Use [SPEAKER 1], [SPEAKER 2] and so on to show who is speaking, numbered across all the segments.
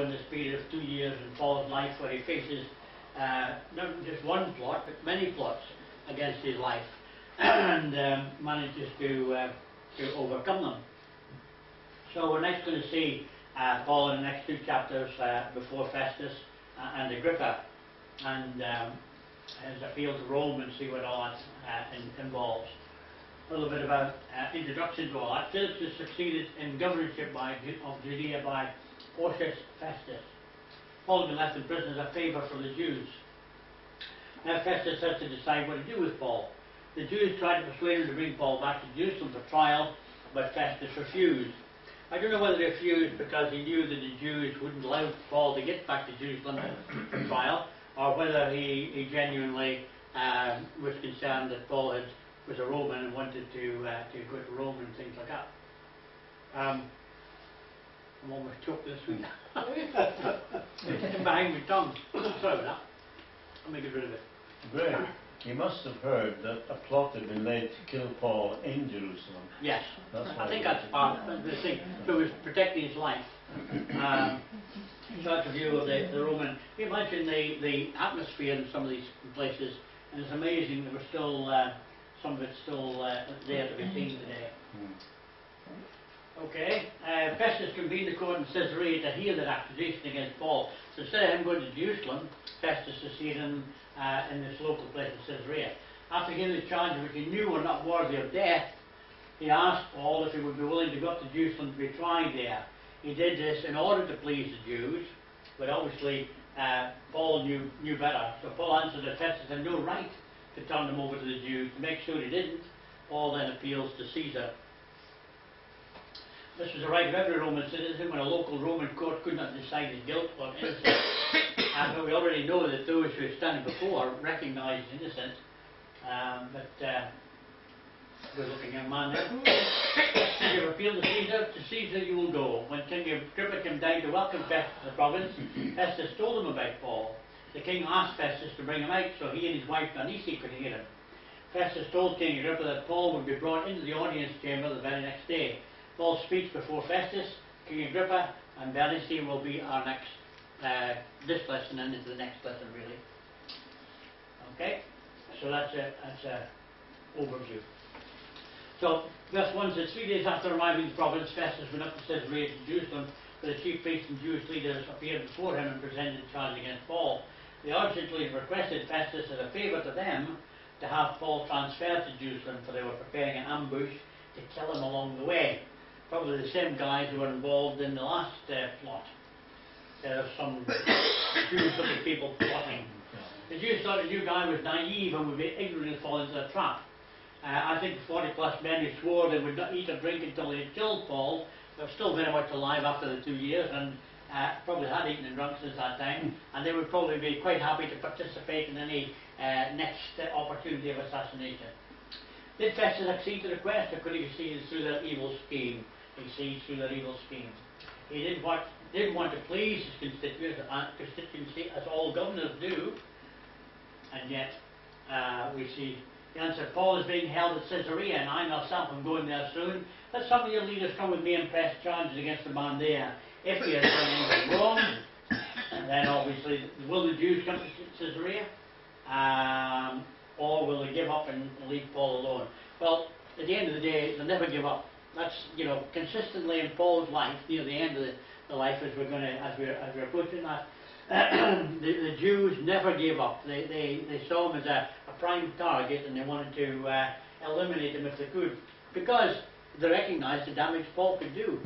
[SPEAKER 1] in this period of 2 years in Paul's life where he faces not just one plot, but many plots against his life, and manages to overcome them. So we're next going to see Paul in the next 2 chapters before Festus and Agrippa, and his appeal to Rome, and see what all that involves. A little bit about introduction to all that. Felix succeeded in governorship of Judea by Porcius Festus. Paul had been left in prison as a favour for the Jews. Now Festus had to decide what to do with Paul. The Jews tried to persuade him to bring Paul back to Jerusalem for trial, but Festus refused. I don't know whether he refused because he knew that the Jews wouldn't allow Paul to get back to Jerusalem for trial, or whether he genuinely was concerned that Paul was a Roman and wanted to go to Rome and things like that. I'm almost choked this week. It's behind my tongue. Sorry about that. Let me get rid of it.
[SPEAKER 2] Graham, you must have heard that a plot had been laid to kill Paul in Jerusalem.
[SPEAKER 1] Yes, I think that's part of the thing. So he was protecting his life. So that's a view of the Roman. You imagine the atmosphere in some of these places, and it's amazing that we're still, some of it's still there to be seen today. Okay, Festus convened the court in Caesarea to hear that accusation against Paul. So instead of him going to Jerusalem, Festus succeeded him in this local place of Caesarea. After hearing the charges which he knew were not worthy of death, he asked Paul if he would be willing to go up to Jerusalem to be tried there. He did this in order to please the Jews, but obviously Paul knew better. So Paul answered that Festus had no right to turn them over to the Jews. To make sure he didn't, Paul then appeals to Caesar. This was the right of every Roman citizen when a local Roman court could not decide his guilt or innocence. But we already know that those who are standing before recognise his innocent. Good looking young man there. You have appealed to Caesar you will go. When King Agrippa came down to welcome Festus to the province, Festus told him about Paul. The king asked Festus to bring him out, so he and his wife Bernice could hear him. Festus told King Agrippa that Paul would be brought into the audience chamber the very next day. Paul's speech before Festus, King Agrippa, and Bernice will be our next, this lesson and into the next lesson really. Okay, so that's a overview. So, verse 1 says, 3 days after arriving in the province, Festus went up to Caesarea to Jerusalem, where the chief priests and Jewish leaders appeared before him and presented charge against Paul. They urgently requested Festus as a favour to them to have Paul transferred to Jerusalem, for they were preparing an ambush to kill him along the way. Probably the same guys who were involved in the last plot. There are some Jewish-looking people plotting. The Jews thought the new guy was naive and would be ignorantly fall into the trap. I think the 40+ men who swore they would not eat or drink until they had killed Paul were still very much alive after the 2 years, and probably had eaten and drunk since that time, and they would probably be quite happy to participate in any next opportunity of assassination. Did Festus accede to the request, or could he see through their evil scheme? He sees through their evil scheme. He didn't want to please his constituency, as all governors do, and yet we see the answer. Paul is being held at Caesarea, and I myself am going there soon. Let some of your leaders come with me and press charges against the man there. If he has done anything wrong, and then obviously, will the Jews come to Caesarea? Or will they give up and leave Paul alone? Well, at the end of the day, they'll never give up. That's, consistently in Paul's life, near the end of the life, as we're approaching that, the Jews never gave up. They saw him as a prime target, and they wanted to eliminate him if they could, because they recognised the damage Paul could do.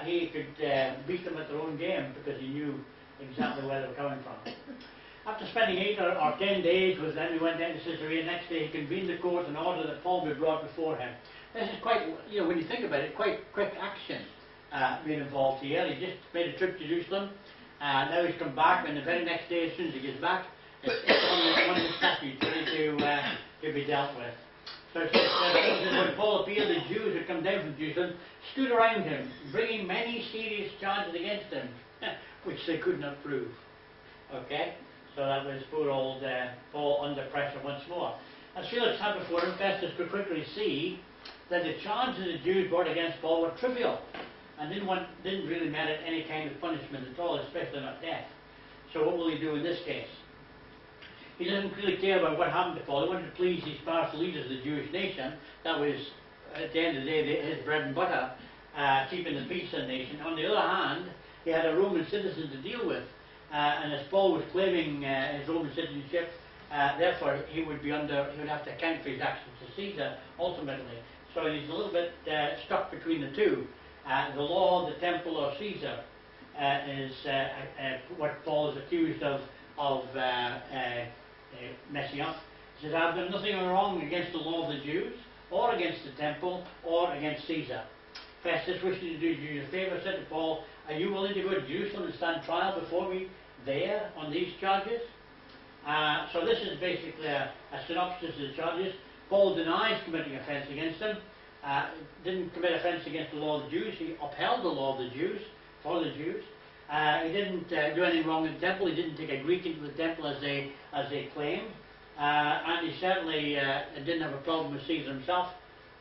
[SPEAKER 1] He could beat them at their own game, because he knew exactly where they were coming from. After spending 8 or 10 days with them, he went down to Caesarea. Next day he convened the court in order that Paul be brought before him. This is quite, when you think about it, quite quick action being involved here. He just made a trip to Jerusalem. Now he's come back, and the very next day, as soon as he gets back, it's one of the statutes ready to be dealt with. So it says, when Paul appeared, the Jews who had come down from Jerusalem stood around him, bringing many serious charges against him, which they could not prove. Okay? So that was poor old Paul under pressure once more. As Felix had before him, Festus could quickly see that the charges the Jews brought against Paul were trivial, and didn't really merit any kind of punishment at all, especially not death. So what will he do in this case? He doesn't really care about what happened to Paul. He wanted to please these powerful leaders of the Jewish nation. That was, at the end of the day, his bread and butter, keeping the peace in the nation. On the other hand, he had a Roman citizen to deal with, and as Paul was claiming his Roman citizenship, therefore he would have to account for his actions to Caesar ultimately. So he's a little bit stuck between the two. The law, the temple, or Caesar is what Paul is accused of messing up. He says, I've done nothing wrong against the law of the Jews, or against the temple, or against Caesar. Festus, wishing to do you a favour, said to Paul, are you willing to go to Jerusalem and stand trial before me there on these charges? So this is basically a synopsis of the charges. Paul denies committing offence against them. Didn't commit offence against the law of the Jews. He upheld the law of the Jews, for the Jews. He didn't do anything wrong in the temple. He didn't take a Greek into the temple as they claimed. And he certainly didn't have a problem with Caesar himself.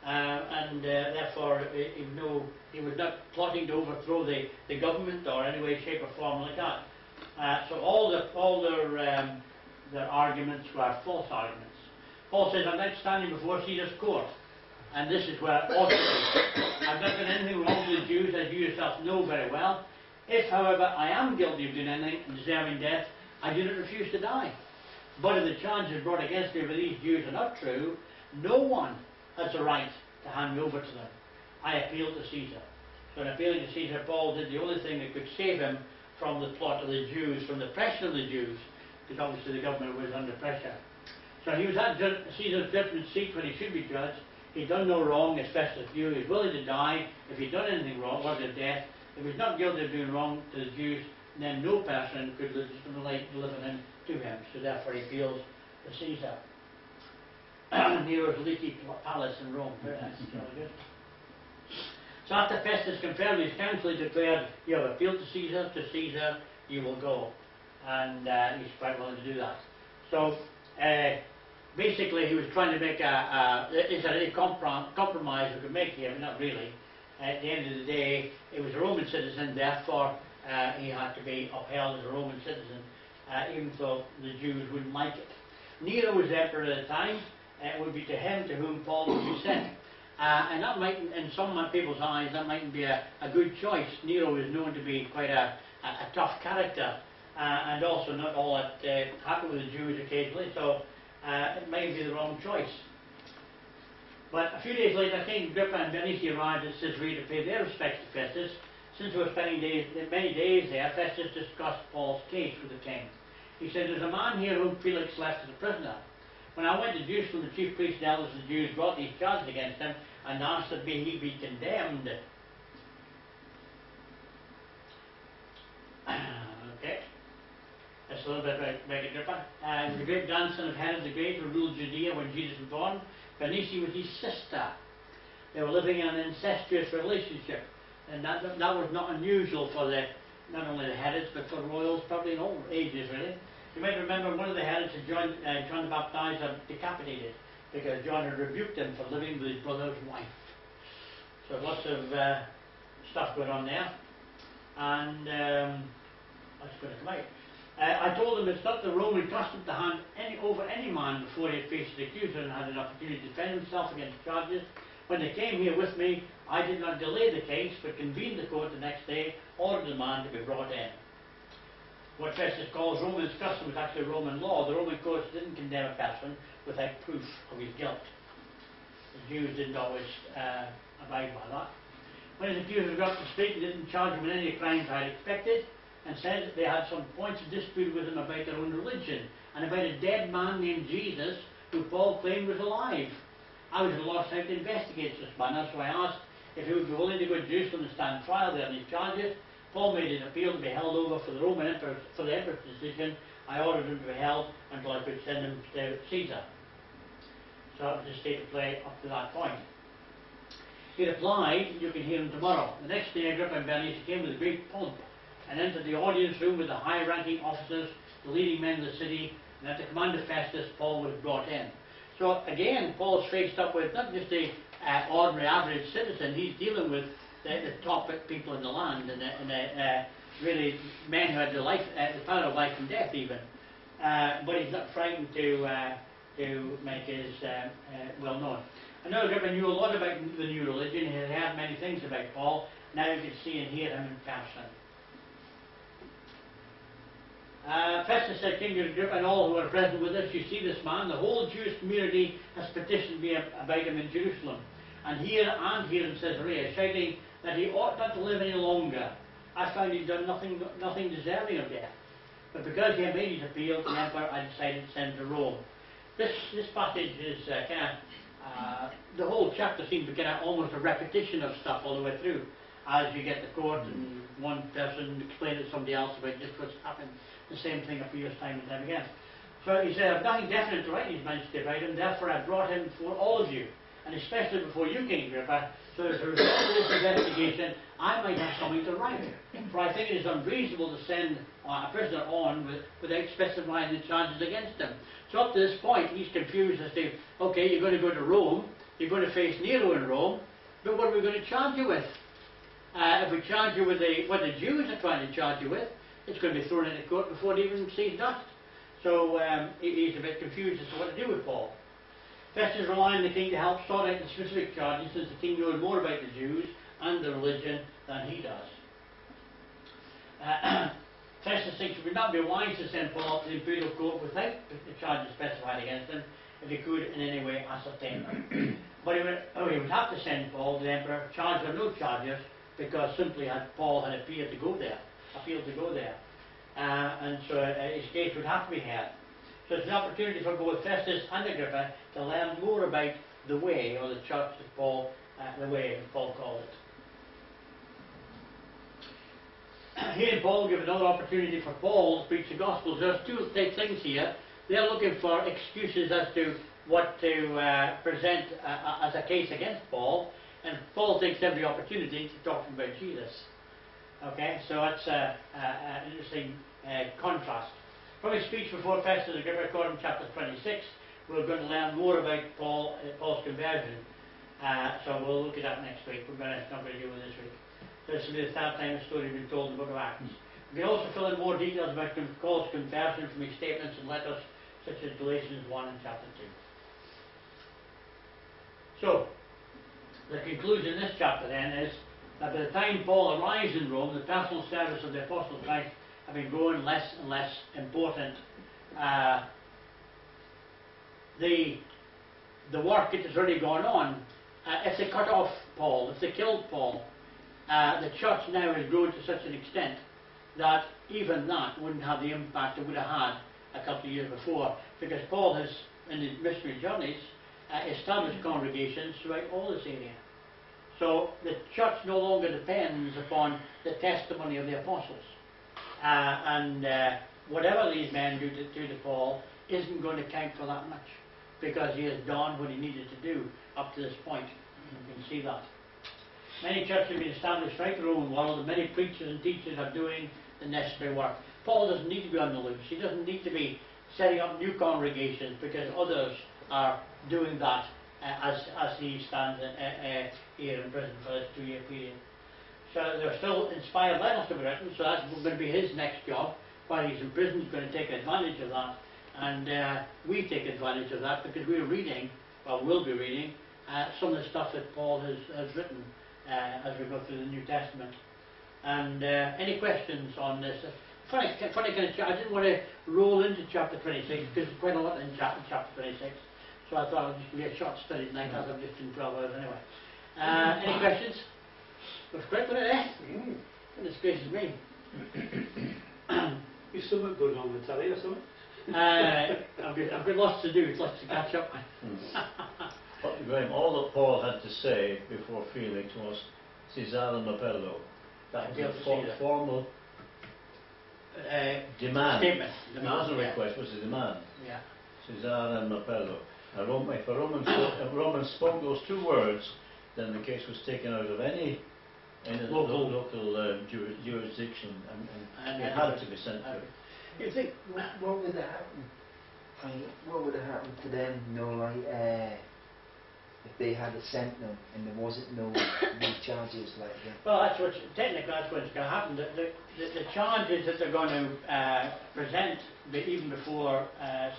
[SPEAKER 1] And therefore, even though he was not plotting to overthrow the government or any way, shape or form like that. So all their arguments were false arguments. Paul says, I'm not standing before Caesar's court. And this is where it ought to be. I've not done anything wrong to the Jews, as you yourself know very well. If, however, I am guilty of doing anything and deserving death, I do not refuse to die. But if the charges brought against me by these Jews are not true, no one has the right to hand me over to them. I appeal to Caesar. So in appealing to Caesar, Paul did the only thing that could save him from the plot of the Jews, from the pressure of the Jews, because obviously the government was under pressure. So he was at Caesar's judgment seat when he should be judged. He'd done no wrong, as Festus view. He was willing to die if he'd done anything wrong, was it death. If he was not guilty of doing wrong to the Jews, then no person could legitimately deliver him to him. So therefore he appeals to Caesar. Nero's leaky palace in Rome. Very nice. Very good. So after Festus confirmed his counsel, he declared, you have appealed to Caesar, you will go. And he's quite willing to do that. So basically he was trying to make is there any compromise we could make here? But not really. At the end of the day, he was a Roman citizen, therefore he had to be upheld as a Roman citizen, even though the Jews wouldn't like it. Nero was emperor at the time. It would be to him to whom Paul would be sent. And that might, in some people's eyes, that mightn't be a good choice. Nero is known to be quite a tough character, and also not all that happy with the Jews occasionally, so it might be the wrong choice. But a few days later, King Agrippa and Bernice arrived at Caesarea to pay their respects to Festus. Since they were spending many days there, Festus discussed Paul's case with the king. He said, there's a man here whom Felix left as a prisoner. When I went to Jerusalem, the chief priests and elders of the Jews brought these charges against him and asked that he be condemned. Okay. That's a little bit about Agrippa. The great grandson of Herod the Great, who ruled Judea when Jesus was born. Bernice was his sister. They were living in an incestuous relationship, and that was not unusual for not only the Herods but for royals, probably in all ages really. You might remember one of the Herods had John the Baptizer decapitated because John had rebuked him for living with his brother's wife. So lots of stuff going on there, and that's going to come out. I told him it's not the Roman custom to hand over any man before he had faced the accuser and had an opportunity to defend himself against charges. When they came here with me, I did not delay the case, but convened the court the next day, ordered the man to be brought in. What Festus calls Roman custom was actually Roman law. The Roman courts didn't condemn a person without proof of his guilt. The Jews didn't always abide by that. When his accusers got to speak, they didn't charge him with any crimes I had expected, and said that they had some points of dispute with him about their own religion, and about a dead man named Jesus, who Paul claimed was alive. I was at a loss how to investigate this matter, so I asked if he would be willing to go to Jerusalem and stand trial there on these charges. Paul made an appeal to be held over for the Roman emperor, for the emperor's decision. I ordered him to be held until I could send him to Caesar. So that was the state of play up to that point. He replied, you can hear him tomorrow. The next day, Agrippa and Bernice came with great pomp and entered the audience room with the high-ranking officers, the leading men of the city, and at the command of Festus, Paul was brought in. So again, Paul's faced up with not just the ordinary average citizen, he's dealing with the top people in the land, and really men who had the power of life and death even. But he's not frightened to make his well known. I know Agrippa knew a lot about the new religion. He had heard many things about Paul. Now you can see and hear him in person. Festus said, King Agrippa and all who are present with us, you see this man, the whole Jewish community has petitioned me about him in Jerusalem, and here in Caesarea, shouting that he ought not to live any longer. I found he'd done nothing deserving of death. But because he had made his appeal to the emperor, I decided to send him to Rome. This passage is the whole chapter seems to be almost a repetition of stuff all the way through. As you get the court and one person explains to somebody else about just what's happened, the same thing appears time and time again. So he said, I've nothing definite to write in his majesty about him, therefore I brought him before all of you, and especially before you, King Agrippa, so as a result of this investigation, I might have something to write. For I think it is unreasonable to send a prisoner on without specifying the charges against him. So up to this point, he's confused as to, okay, you're going to go to Rome, you're going to face Nero in Rome, but what are we going to charge you with? If we charge you with what the Jews are trying to charge you with, it's going to be thrown into court before it even sees dust. So he's a bit confused as to what to do with Paul. Festus relied on the king to help sort out the specific charges, since the king knows more about the Jews and the religion than he does. Festus thinks it would not be wise to send Paul to the imperial court without the charges specified against him, if he could in any way ascertain them. But he would have to send Paul to the emperor, charged or no charges, because simply Paul had appealed to go there. And so his case would have to be heard. So it's an opportunity for both Festus and Agrippa to learn more about the way, or the church of Paul, the way as Paul called it. Here in Paul give another opportunity for Paul to preach the gospel. There's two things here. They're looking for excuses as to what to present as a case against Paul, and Paul takes every opportunity to talk about Jesus. Okay, so that's an interesting contrast. From his speech before Festus and Agrippa, according to chapter 26, we're going to learn more about Paul's conversion. So we'll look at that next week. We're not going to deal with this week. This will be the third time the story has been told in the book of Acts. We can also fill in more details about Paul's conversion from his statements and letters, such as Galatians 1 and chapter 2. So, the conclusion in this chapter then is that by the time Paul arrives in Rome, the personal service of the Apostle of Christ have been growing less and less important. The work that has already gone on, if they cut off Paul, if they killed Paul, the church now has grown to such an extent that even that wouldn't have the impact it would have had a couple of years before, because Paul has, in his missionary journeys, established congregations throughout all this area. So the church no longer depends upon the testimony of the apostles. Whatever these men do to Paul isn't going to count for that much, because he has done what he needed to do up to this point. You can see that. Many churches have been established throughout the Roman world, and many preachers and teachers are doing the necessary work. Paul doesn't need to be on the loose. He doesn't need to be setting up new congregations, because others are doing that as he stands here in prison for this 2-year period. So there are still inspired letters to be written, so that's going to be his next job. While he's in prison, he's going to take advantage of that. And we take advantage of that because we're reading, or will be reading, some of the stuff that Paul has written as we go through the New Testament. And any questions on this? Funny kind of, I didn't want to roll into chapter 26 because there's quite a lot in chapter 26. So I thought I'd just be a short study tonight, as I've just in 12 hours anyway. Any questions? It was quick, wasn't it, Goodness gracious me.
[SPEAKER 3] You still got going on the telly or something?
[SPEAKER 1] I've got lots to do, lots to catch up with.
[SPEAKER 2] Graham, all that Paul had to say before Felix was Caesar Appello. That was a formal demand.
[SPEAKER 1] Statement.
[SPEAKER 2] It wasn't a request, it was a demand.
[SPEAKER 1] Yeah.
[SPEAKER 2] Caesar Appello. If a Roman spoke those two words, then the case was taken out of any local jurisdiction, and it had to be sent to.
[SPEAKER 4] You think what would have happened? What would have happened to them? You know, like
[SPEAKER 5] if they had sent them and there wasn't no charges like that?
[SPEAKER 1] Well, technically that's what's going to happen. The charges that they're going to present even before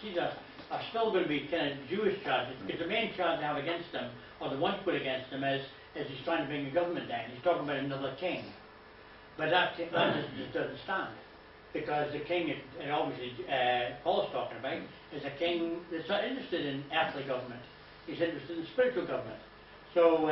[SPEAKER 1] Caesar are still going to be kind of Jewish charges, because the main charge they have against them, or the one put against them, is he's trying to bring the government down. He's talking about another king. But that just doesn't stand, because the king, and obviously Paul's talking about, is a king that's not interested in earthly government. He's interested in spiritual government. So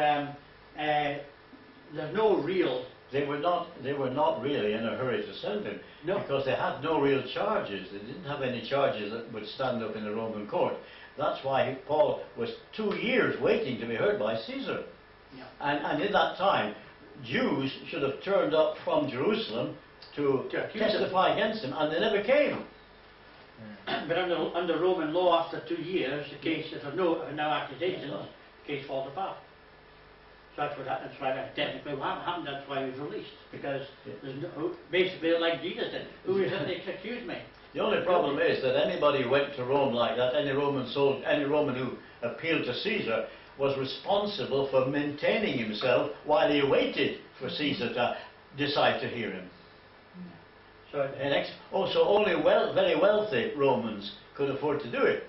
[SPEAKER 1] there's no real...
[SPEAKER 2] They were not really in a hurry to send him,
[SPEAKER 1] No.
[SPEAKER 2] because they had no real charges. They didn't have any charges that would stand up in the Roman court. That's why Paul was 2 years waiting to be heard by Caesar.
[SPEAKER 1] Yeah.
[SPEAKER 2] And in that time, Jews should have turned up from Jerusalem to testify against him, and they never came.
[SPEAKER 1] But under Roman law, after 2 years, the case, if there's no accusations, the case falls apart. So that's why technically what happened, that's why he was released. Because there's no, basically, like Jesus said, who is it that accused me?
[SPEAKER 2] The only problem is that anybody who went to Rome like that, any Roman who appealed to Caesar, was responsible for maintaining himself while he waited for Caesar to decide to hear him.
[SPEAKER 1] So,
[SPEAKER 2] so only very wealthy Romans could afford to do it.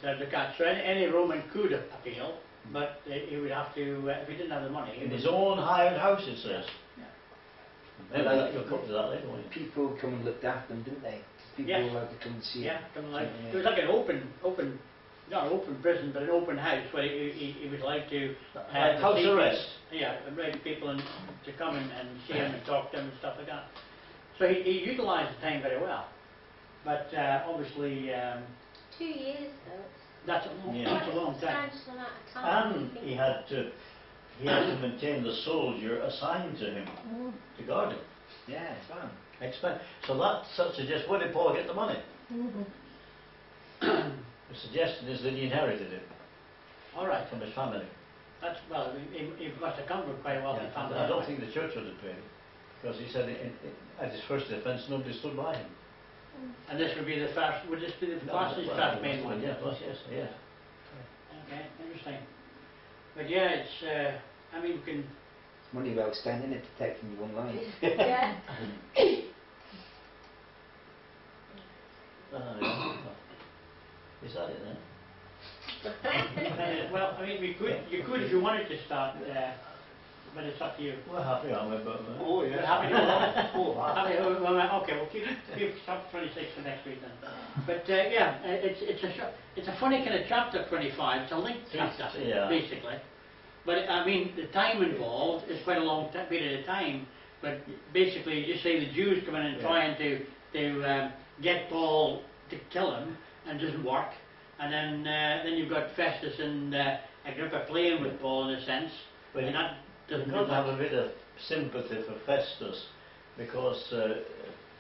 [SPEAKER 1] so any Roman could appeal, but he would have to, if he didn't have the money...
[SPEAKER 2] In his own hired house, it says.
[SPEAKER 1] Yeah.
[SPEAKER 2] You'll come to that later, won't you?
[SPEAKER 5] People come and looked after them, didn't they? People
[SPEAKER 1] Yes.
[SPEAKER 5] were allowed to come and see
[SPEAKER 1] Yeah,
[SPEAKER 5] it.
[SPEAKER 1] it was like an open, not an open prison, but an open house where he was allowed to...
[SPEAKER 2] house
[SPEAKER 1] see
[SPEAKER 2] arrest.
[SPEAKER 1] People, yeah, invite people to come and see him and talk to him and stuff like that. So he utilised the time very well. But obviously...
[SPEAKER 6] 2 years though.
[SPEAKER 1] That's a long time.
[SPEAKER 6] Substantial amount of time.
[SPEAKER 2] And he had to maintain the soldier assigned to him to guard him.
[SPEAKER 5] Yeah, it's fun.
[SPEAKER 2] So that suggests, where did Paul get the money? The suggestion is that he inherited it.
[SPEAKER 1] All right.
[SPEAKER 2] From his family.
[SPEAKER 1] That's, well, he must have come from quite a wealthy family.
[SPEAKER 2] I don't think the church would have paid him, because he said at his first defence nobody stood by him.
[SPEAKER 1] And this would be the first, would this be the first main one?
[SPEAKER 2] Yes.
[SPEAKER 1] Okay, interesting. But yeah, it's, I mean, you can...
[SPEAKER 5] Money well spent, isn't it, protecting your own life?
[SPEAKER 6] Yeah.
[SPEAKER 2] Is that it then?
[SPEAKER 1] Well, I mean, you could if you wanted to start, but it's up to you.
[SPEAKER 2] We're happy, aren't we? But,
[SPEAKER 1] Oh, yeah. Happy okay, we'll keep start 26 for next week then. But yeah, it's a funny kind of chapter 25. It's a linked chapter, basically. But I mean, the time involved is quite a long period of time. But basically, you just say the Jews come in and trying to get Paul to kill him, and it doesn't work. And then you've got Festus and Agrippa playing with Paul in a sense,
[SPEAKER 2] but
[SPEAKER 1] and that doesn't
[SPEAKER 2] you've got to have a bit of sympathy for Festus, because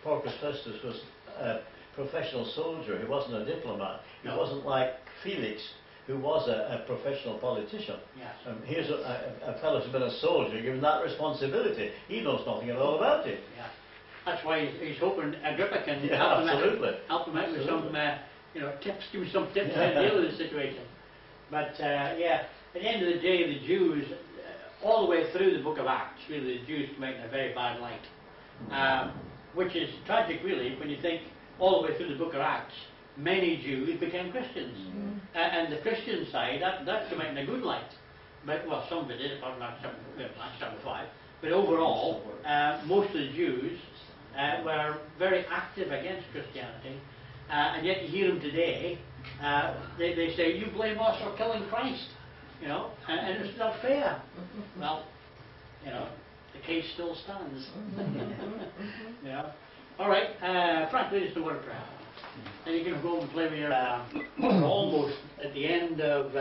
[SPEAKER 2] Porcus Festus was a professional soldier. He wasn't a diplomat. He wasn't like Felix, who was a professional politician.
[SPEAKER 1] Yes.
[SPEAKER 2] Here's a fellow who's been a soldier, given that responsibility. He knows nothing at all about it.
[SPEAKER 1] Yeah. That's why he's hoping Agrippa can help him out with some tips, give him some tips how to deal with the situation. But yeah, at the end of the day, the Jews, all the way through the book of Acts, really the Jews come out in a very bad light. Which is tragic really, when you think all the way through the book of Acts, many Jews became Christians. And the Christian side, that came out in a good light. But, well, some of it did, apart from Acts 75. But overall, most of the Jews were very active against Christianity. And yet you hear them today, they say, you blame us for killing Christ. And it's not fair. Well, the case still stands. All right, Frank, lead us to word of prayer. And you can go and play with your... we're almost at the end of...